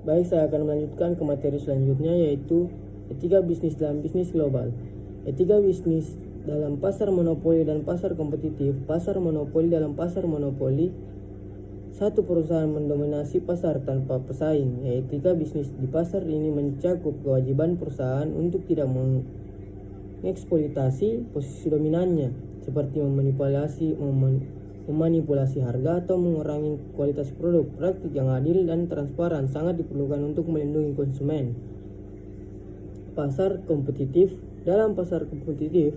Baik, saya akan melanjutkan ke materi selanjutnya, yaitu etika bisnis dalam bisnis global. Etika bisnis dalam pasar monopoli dan pasar kompetitif. Pasar monopoli dalam pasar monopoli, satu perusahaan mendominasi pasar tanpa pesaing. Etika bisnis di pasar ini mencakup kewajiban perusahaan untuk tidak mengeksploitasi posisi dominannya, seperti memanipulasi harga atau mengurangi kualitas produk. Praktik yang adil dan transparan sangat diperlukan untuk melindungi konsumen. Pasar kompetitif. Dalam pasar kompetitif,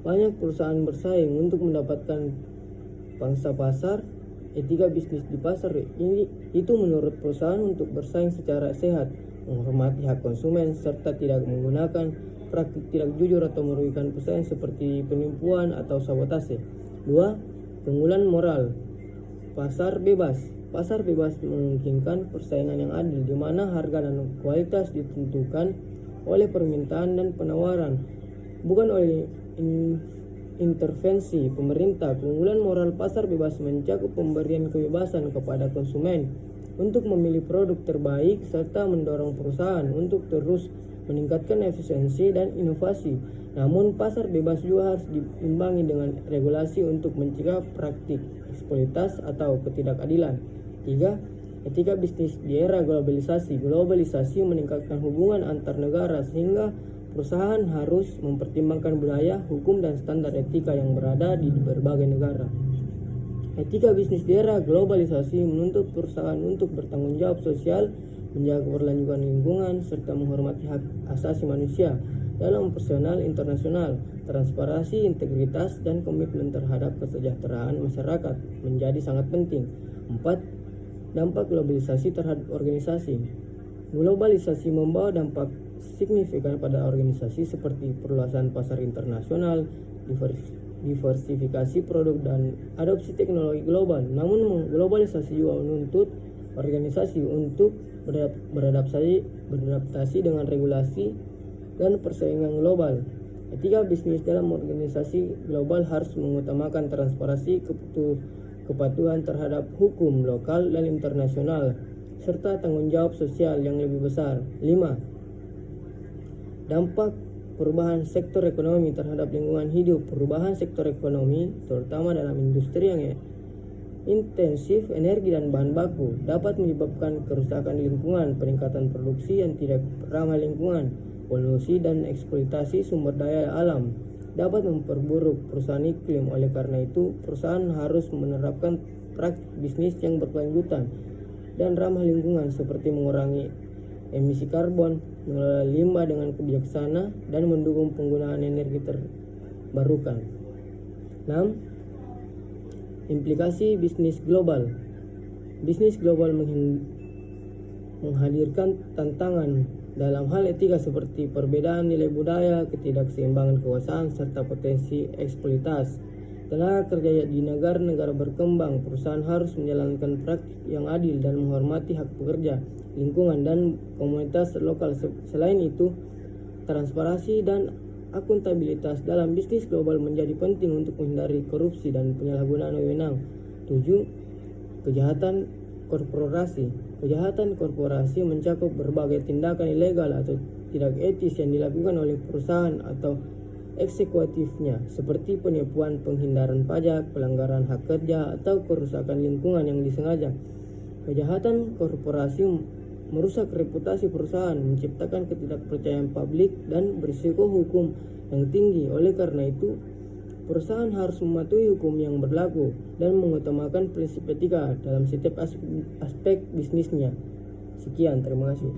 banyak perusahaan bersaing untuk mendapatkan pangsa pasar. Etika bisnis di pasar ini itu menurut perusahaan untuk bersaing secara sehat, menghormati hak konsumen, serta tidak menggunakan praktik tidak jujur atau merugikan pesaing seperti penipuan atau sabotase. 2. Keunggulan moral. Pasar bebas. Pasar bebas memungkinkan persaingan yang adil, di mana harga dan kualitas ditentukan oleh permintaan dan penawaran, bukan oleh intervensi pemerintah. Keunggulan moral pasar bebas mencakup pemberian kebebasan kepada konsumen untuk memilih produk terbaik, serta mendorong perusahaan untuk terus meningkatkan efisiensi dan inovasi. Namun, pasar bebas juga harus diimbangi dengan regulasi untuk mencegah praktik eksploitasi atau ketidakadilan. 3. Etika bisnis di era globalisasi. Globalisasi meningkatkan hubungan antar negara, sehingga perusahaan harus mempertimbangkan budaya, hukum, dan standar etika yang berada di berbagai negara. Etika bisnis di era globalisasi menuntut perusahaan untuk bertanggung jawab sosial, menjaga keberlanjutan lingkungan, serta menghormati hak asasi manusia dalam operasional internasional. Transparansi, integritas, dan komitmen terhadap kesejahteraan masyarakat menjadi sangat penting. 4. Dampak globalisasi terhadap organisasi. Globalisasi membawa dampak signifikan pada organisasi seperti perluasan pasar internasional, diversifikasi produk, dan adopsi teknologi global. Namun, globalisasi juga menuntut organisasi untuk beradaptasi dengan regulasi dan persaingan global. Etika bisnis dalam organisasi global harus mengutamakan transparansi, kepatuhan terhadap hukum lokal dan internasional, serta tanggung jawab sosial yang lebih besar. 5. Dampak perubahan sektor ekonomi terhadap lingkungan hidup. Perubahan sektor ekonomi, terutama dalam industri yang intensif energi dan bahan baku, dapat menyebabkan kerusakan lingkungan, peningkatan produksi yang tidak ramah lingkungan, polusi, dan eksploitasi sumber daya alam dapat memperburuk perusahaan iklim. Oleh karena itu, perusahaan harus menerapkan praktik bisnis yang berkelanjutan dan ramah lingkungan, seperti mengurangi emisi karbon, mengelola limbah dengan kebijaksanaan, dan mendukung penggunaan energi terbarukan. 6. Implikasi bisnis global. Bisnis global menghadirkan tantangan dalam hal etika seperti perbedaan nilai budaya, ketidakseimbangan kekuasaan, serta potensi eksploitasi tenaga kerja di negara-negara berkembang. Perusahaan harus menjalankan praktik yang adil dan menghormati hak pekerja, lingkungan, dan komunitas lokal. Selain itu, transparansi dan akuntabilitas dalam bisnis global menjadi penting untuk menghindari korupsi dan penyalahgunaan wewenang. 7. Kejahatan korporasi. Kejahatan korporasi mencakup berbagai tindakan ilegal atau tidak etis yang dilakukan oleh perusahaan atau eksekutifnya, seperti penipuan, penghindaran pajak, pelanggaran hak kerja, atau kerusakan lingkungan yang disengaja. Kejahatan korporasi merusak reputasi perusahaan, menciptakan ketidakpercayaan publik, dan berisiko hukum yang tinggi. Oleh karena itu, perusahaan harus mematuhi hukum yang berlaku dan mengutamakan prinsip etika dalam setiap aspek bisnisnya. Sekian, terima kasih.